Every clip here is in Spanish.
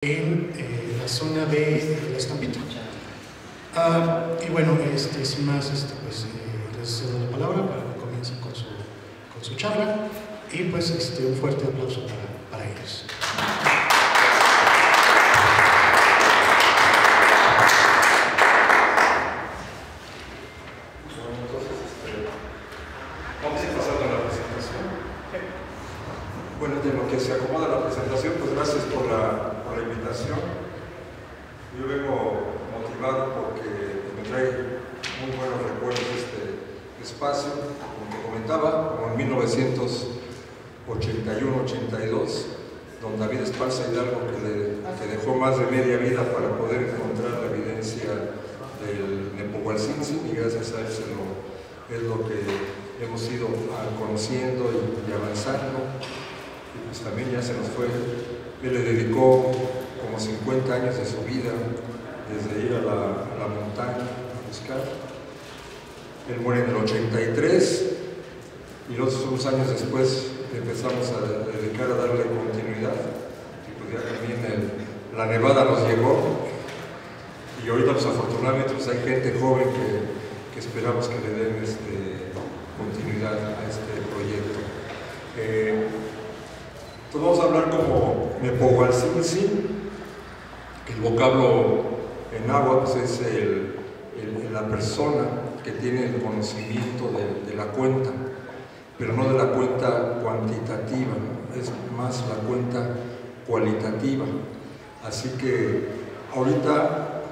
en la zona de la Estampita. Y bueno, sin más, pues les cedo la palabra para que comiencen con su charla y pues un fuerte aplauso para ellos. Vamos a ir pasando a la presentación. Bueno, de lo que se acomoda la presentación, pues gracias por la invitación. Yo vengo motivado porque me trae muy buenos recuerdos de este espacio. Como te comentaba, como en 1981-82, don David Esparza Hidalgo, que dejó más de media vida para poder encontrar la evidencia del Nepohualcínsin, y gracias a él es lo que hemos ido conociendo y avanzando. Y pues también ya se nos fue. Él le dedicó como 50 años de su vida, desde ir a la montaña a buscar. Él muere en el 83 y unos años después empezamos a dedicar a darle continuidad. Y pues ya también la nevada nos llegó, y ahorita pues afortunadamente pues hay gente joven que esperamos que le den continuidad a este proyecto. Entonces vamos a hablar como Nepohualcínsin. El vocablo en náhuatl pues es la persona que tiene el conocimiento de la cuenta, pero no de la cuenta cuantitativa, ¿no? Es más la cuenta cualitativa. Así que ahorita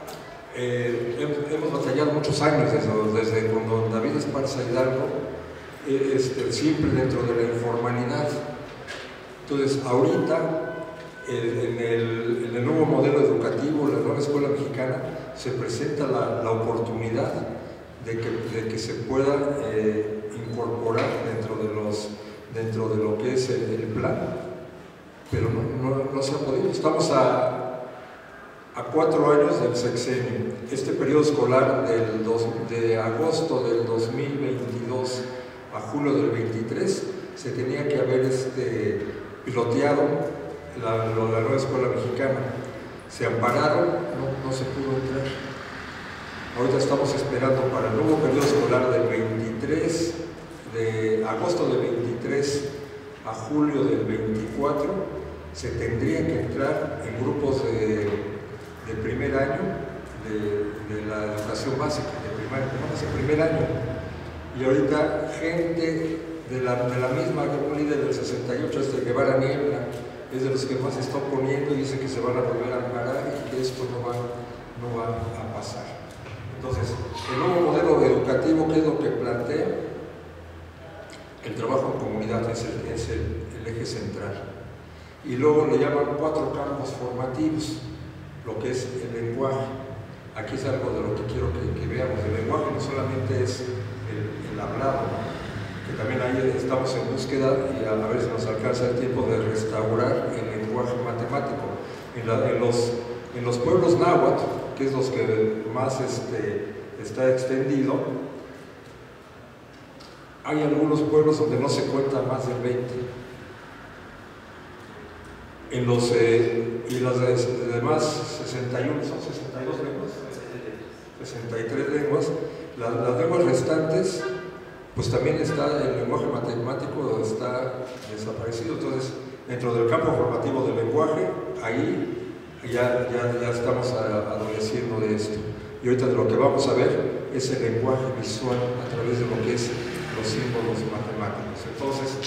hemos batallado muchos años desde cuando David Esparza Hidalgo, siempre dentro de la informalidad. Entonces ahorita en el nuevo modelo educativo, la nueva escuela mexicana, se presenta la oportunidad de que se pueda incorporar dentro de lo que es el plan, pero no se ha podido. Estamos a 4 años del sexenio. Este periodo escolar de agosto del 2022 a julio del 23 se tenía que haber piloteado la nueva escuela mexicana. Se ampararon, no se pudo entrar. Ahorita estamos esperando para el nuevo periodo escolar del 23, de agosto del 23 a julio del 24, se tendría que entrar en grupos de primer año de la educación básica, de primaria, es el primer año. Y ahorita gente de la misma, un líder del 68, Guevara Niebla, es de los que más se está oponiendo y dice que se van a volver a amparar y que esto no va a pasar. Entonces, el nuevo modelo educativo, ¿qué es lo que plantea? El trabajo en comunidad es el eje central. Y luego le llaman 4 campos formativos, lo que es el lenguaje. Aquí es algo de lo que quiero que veamos. El lenguaje no solamente es el hablado, ¿no? Que también ahí estamos en búsqueda, y a ver si nos alcanza el tiempo de restaurar el lenguaje matemático. En los pueblos náhuatl, que es los que más está extendido, hay algunos pueblos donde no se cuenta más del 20. Y las demás 61, son 62 lenguas, 63 lenguas, las lenguas restantes, pues también el lenguaje matemático está desaparecido. Entonces, dentro del campo formativo del lenguaje, ahí ya estamos adoleciendo de esto. Y ahorita de lo que vamos a ver es el lenguaje visual a través de lo que es los símbolos matemáticos. Entonces,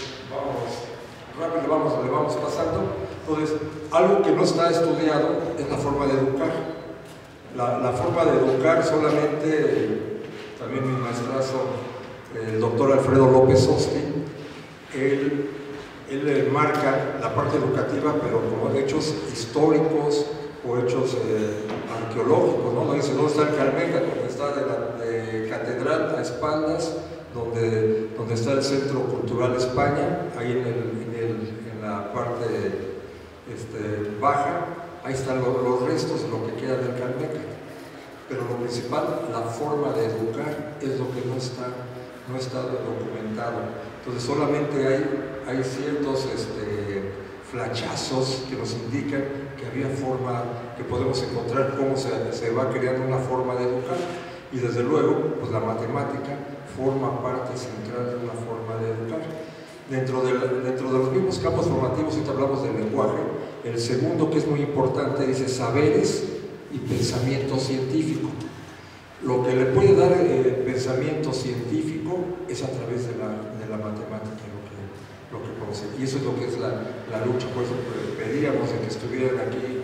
rápido le vamos pasando. Entonces, algo que no está estudiado es la forma de educar. La forma de educar solamente, también mi maestrazo, el doctor Alfredo López Austin, él marca la parte educativa, pero como hechos históricos o hechos arqueológicos, ¿no? Dice, ¿dónde está el Calmeca? Donde está de Catedral a espaldas, donde está el Centro Cultural España, ahí en la parte baja, ahí están los restos de lo que queda del Calmeca. Pero lo principal, la forma de educar, es lo que no está documentado. Entonces solamente hay ciertos flachazos que nos indican que había forma, que podemos encontrar cómo se va creando una forma de educar. Y desde luego, pues la matemática forma parte central de una forma de educar. Dentro de los mismos campos formativos, ahorita hablamos del lenguaje, el segundo, que es muy importante, dice saberes y pensamiento científico. Lo que le puede dar pensamiento científico es a través de la matemática, lo que conoce. Y eso es lo que es la lucha. Por eso pedíamos de que estuvieran aquí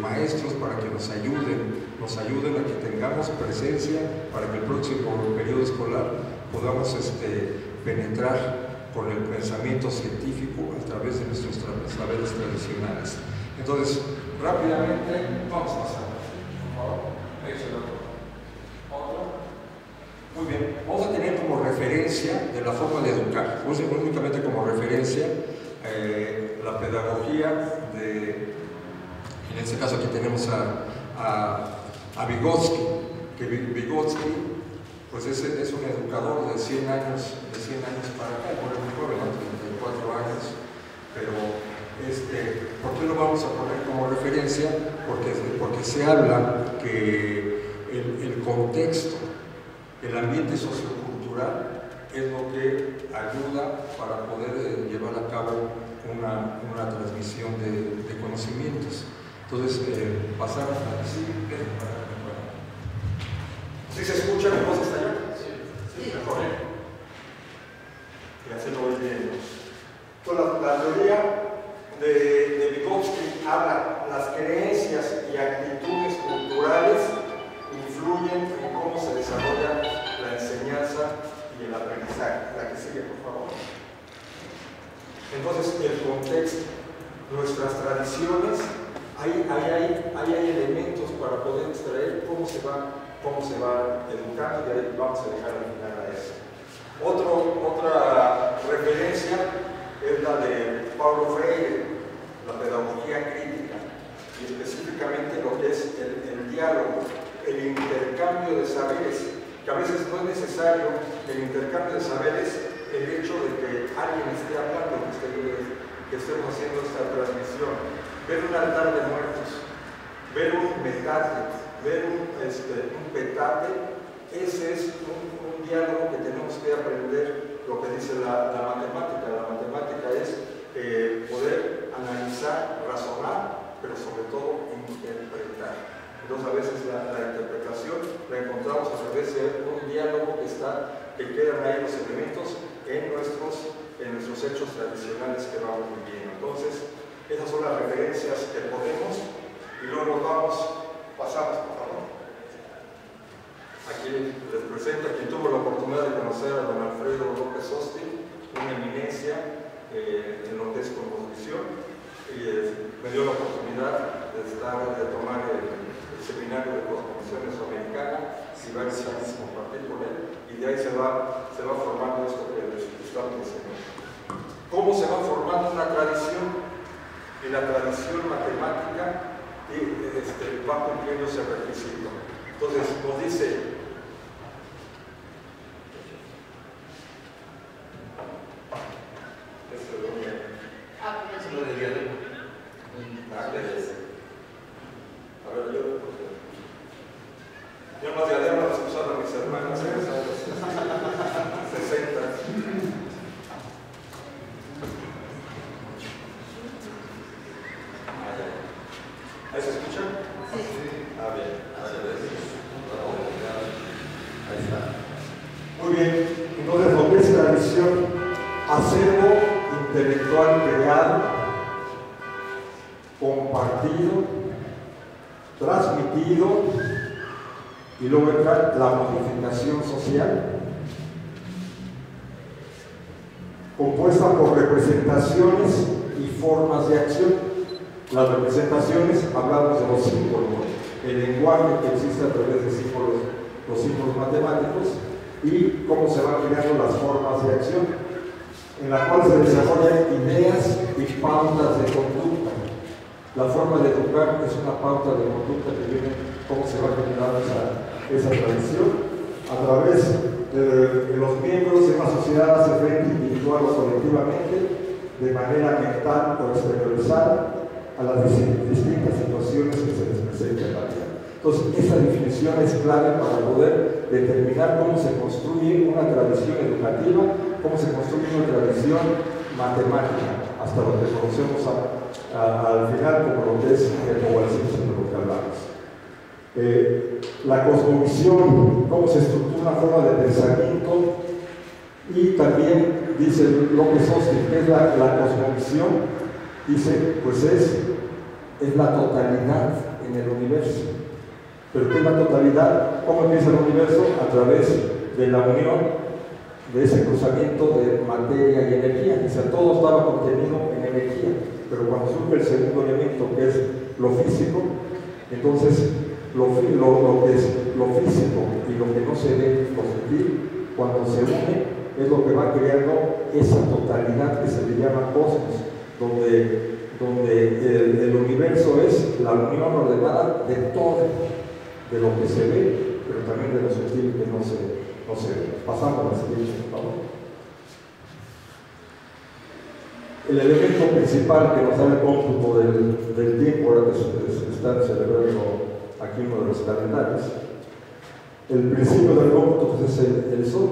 maestros para que nos ayuden a que tengamos presencia, para que el próximo periodo escolar podamos penetrar con el pensamiento científico a través de nuestros saberes tradicionales. Entonces, rápidamente, vamos a pasar. Por favor, otro. Muy bien, vamos a tener como referencia de la forma de educar, únicamente como referencia la pedagogía en este caso aquí tenemos a Vygotsky, que Vygotsky pues es un educador de 100 años para acá, por muy joven, ¿no? 34 años, pero ¿por qué lo vamos a poner como referencia? Porque se habla que el contexto, el ambiente sociocultural es lo que ayuda para poder llevar a cabo una transmisión de conocimientos. Entonces, pasamos a decir, ¿sí se escucha mi voz hasta allá? Sí, mejor. Y así lo voy viendo. Entonces, la teoría de Vygotsky habla las creencias y actitudes culturales influyen en cómo se desarrolla la enseñanza y el aprendizaje. La que sigue, por favor. Entonces, el contexto, nuestras tradiciones, ahí hay elementos para poder extraer cómo se va educando, y ahí vamos a dejar al final a eso. Otra referencia es la de Paulo Freire, la pedagogía crítica, y específicamente lo que es el diálogo, el intercambio de saberes, que a veces no es necesario el intercambio de saberes, el hecho de que alguien esté hablando, que estemos haciendo esta transmisión, ver un altar de muertos, ver un metate, ver un petate, ese es un diálogo que tenemos que aprender, lo que dice la matemática. La matemática es poder analizar, razonar, pero sobre todo interpretar. Entonces a veces la interpretación la encontramos a través de un diálogo que quedan ahí los elementos en nuestros hechos tradicionales que vamos viviendo. Entonces, esas son las referencias que podemos, y luego pasamos, por favor. Aquí les presento a quien tuvo la oportunidad de conocer a don Alfredo López Osti, una eminencia en lo que es composición, y me dio la oportunidad de tomar el seminario de composición mesoamericana y varios años compartir con él, y de ahí se va formando esto que les estamos diciendo. ¿Cómo se va formando una tradición? Y la tradición matemática va cumpliendo ese requisito. Entonces nos dice yo no diadema los usaron mis hermanas en los años 60. ¿Ahí se escucha? Sí. Ah, bien. Ahí está. Muy bien. Entonces, lo que es tradición, acervo intelectual creado, compartido, transmitido, y luego entra la modificación social, compuesta por representaciones y formas de acción. Las representaciones, hablamos de los símbolos, el lenguaje que existe a través de símbolos, los símbolos matemáticos, y cómo se van creando las formas de acción, en la cual se desarrollan ideas y pautas de conducta. La forma de educar es una pauta de conducta que viene, cómo se va generando esa tradición, a través de los miembros de una sociedad, se ve individual o colectivamente, de manera mental o exteriorizada, a las distintas situaciones que se les presentan en la vida. Entonces, esa definición es clave para poder determinar cómo se construye una tradición educativa, cómo se construye una tradición matemática, hasta lo que conocemos al final como lo que es el poblacismo de lo que hablamos. La cosmovisión, cómo se estructura una forma de pensamiento, y también dice López Austin, que es la cosmovisión, dice, pues es la totalidad en el universo. ¿Pero qué es la totalidad? ¿Cómo empieza el universo? A través de la unión de ese cruzamiento de materia y energía. O sea, todo estaba contenido en energía, pero cuando surge el segundo elemento, que es lo físico, entonces lo que es lo físico y lo que no se ve, lo sutil, cuando se une, es lo que va creando esa totalidad que se le llama cosmos, donde el universo es la unión ordenada de todo, de lo que se ve, pero también de lo sutil que no se ve. Pasamos a la siguiente, por favor. El elemento principal que nos da el cómputo del tiempo, ahora que se están celebrando aquí uno de los calendarios, el principio del cómputo pues, es el Sol.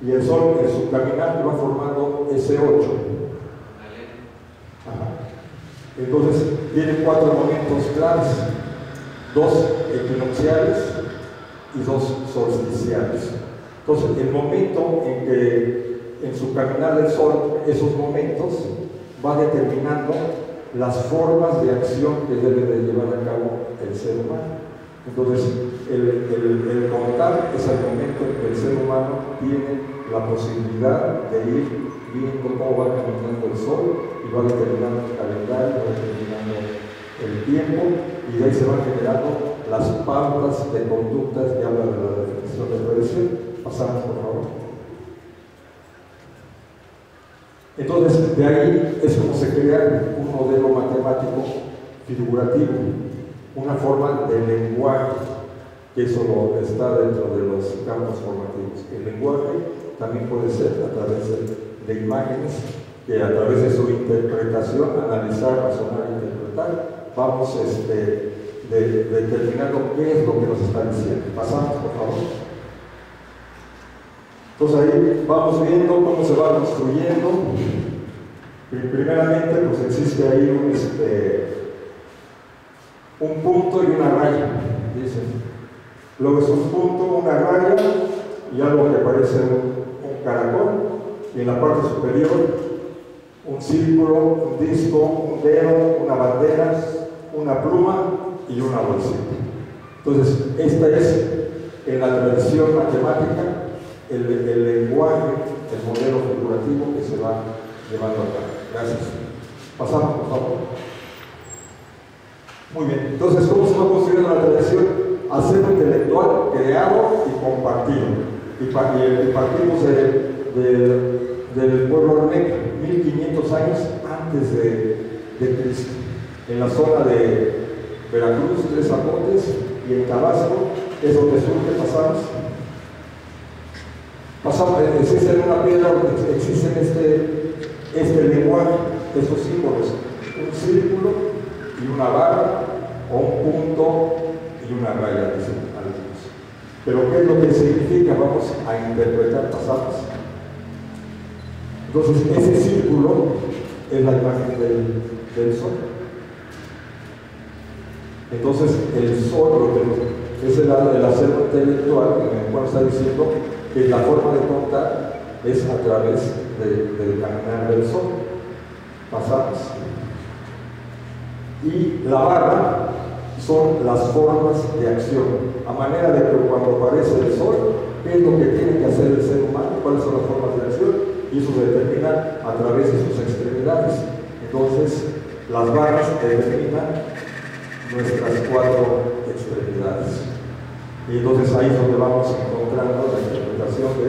Y el Sol en su caminar va formando ese 8. Entonces tiene 4 momentos claves, 2 equinocciales y 2 solsticiales. Entonces el momento en que en su caminar del Sol, esos momentos va determinando las formas de acción que debe de llevar a cabo el ser humano. Entonces, el contar es el momento en que el ser humano tiene la posibilidad de ir viendo cómo va caminando el Sol y va determinando el calendario, va determinando el tiempo, y de ahí se van generando las pautas de conductas que hablan de la definición de tradición. Pasamos, por favor. Entonces, de ahí es como se crea un modelo matemático figurativo, una forma de lenguaje, que eso está dentro de los campos formativos. El lenguaje también puede ser a través de imágenes, que a través de su interpretación, analizar, razonar, interpretar, vamos determinando qué es lo que nos está diciendo. Pasamos, por favor. Entonces ahí vamos viendo cómo se va construyendo. Primeramente, pues existe ahí un punto y una raya, dicen. Luego es un punto, una raya y algo que parece un caracol, y en la parte superior un círculo, un disco, un dedo, una bandera, una pluma y una bolsita. Entonces, esta es en la tradición matemática el lenguaje, el modelo figurativo que se va llevando acá. Gracias. Pasamos, por favor. Muy bien. Entonces, ¿cómo se va construyendo la tradición? Acervo intelectual creado y compartido. Y partimos del pueblo olmeca, 1500 años antes de Cristo. En la zona de Veracruz, Tres Zapotes, y en Tabasco, es donde surge, pasamos, existe en una piedra donde existen este lenguaje, estos símbolos, un círculo y una barra, o un punto y una raya, dicen algunos. Pero ¿qué es lo que significa? Vamos a interpretar, pasamos. Entonces, ese círculo es la imagen del Sol. Entonces, el Sol, es el acervo intelectual, en el cual está diciendo que la forma de contar es a través del caminar del Sol. Pasamos. Y la barra son las formas de acción, a manera de que cuando aparece el Sol, qué es lo que tiene que hacer el ser humano, cuáles son las formas de acción, y eso se determina a través de sus extremidades. Entonces, las barras determinan nuestras 4 extremidades. Y entonces ahí es donde vamos encontrando la interpretación de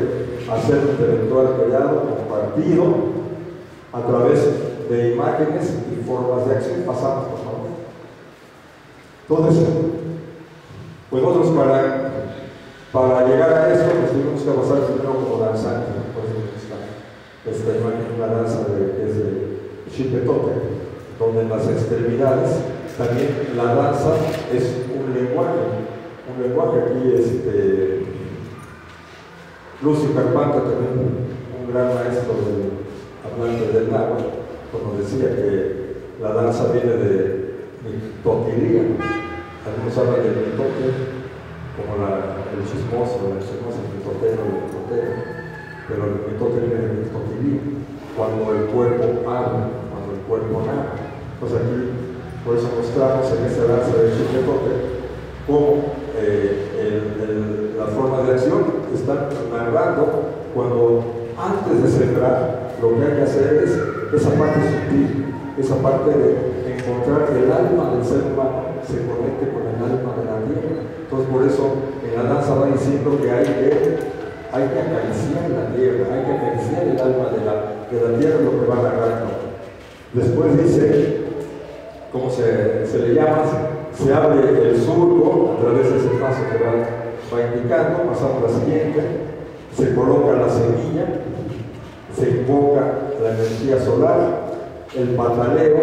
acervo intelectual creado, compartido, a través de imágenes y formas de acción. Pasamos, por favor. Entonces, pues nosotros para llegar a esto, pues tuvimos que pasar primero como danzante, por eso está esta imagen, una danza que es de Chipetote. donde en las extremidades también la danza es un lenguaje aquí Lucio Carpanta, también un gran maestro hablante del náhuatl, como decía que la danza viene de mitotilia. Algunos hablan del mitote como el chismoso, el mitotero, pero el mitote viene de mitotilia, cuando el cuerpo habla, cuando el cuerpo narra. Pues aquí, por eso mostramos en esta danza de Chupetote cómo las formas de acción están narrando cuando antes de sembrar lo que hay que hacer es esa parte sutil, esa parte de encontrar el alma del ser humano se conecte con el alma de la tierra. Entonces por eso en la danza va diciendo que hay que acariciar la tierra, hay que acariciar el alma de la tierra, lo que va narrando. Después dice, ¿cómo se le llama? Se abre el surco a través de ese paso que va indicando. Pasamos a la siguiente. Se coloca la semilla, se invoca la energía solar, el pataleo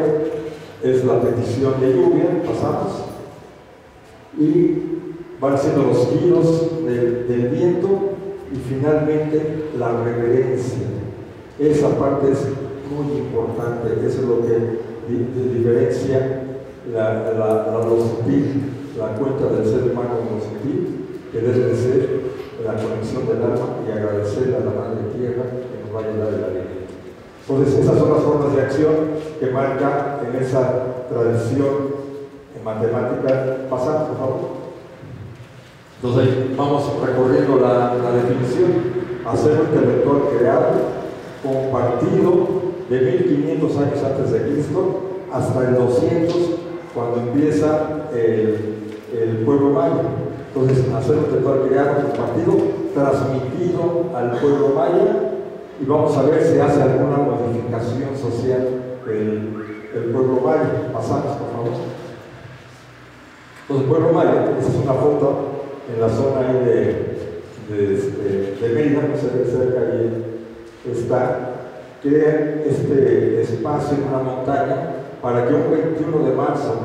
es la petición de lluvia, pasamos, y van siendo los giros del viento, y finalmente la reverencia. Esa parte es muy importante, eso es lo que diferencia lo sutil, la cuenta del ser humano en lo sutil, que debe de ser la conexión del alma y agradecerle a la Madre Tierra que nos va a ayudar en la vida. Entonces, esas son las formas de acción que marca en esa tradición en matemática. Pasamos, por favor. Entonces, ahí vamos recorriendo la definición. Hacer un intelectual creado, compartido de 1500 años antes de Cristo hasta el 200, cuando empieza el pueblo maya. Entonces, hacer un intelectual creado, compartido, transmitido al pueblo maya, y vamos a ver si hace alguna modificación social el pueblo maya. Pasamos, por favor. Entonces, el pueblo maya, esta es una foto en la zona ahí de Mérida, no sé qué cerca ahí está. Crean este espacio en una montaña para que un 21 de marzo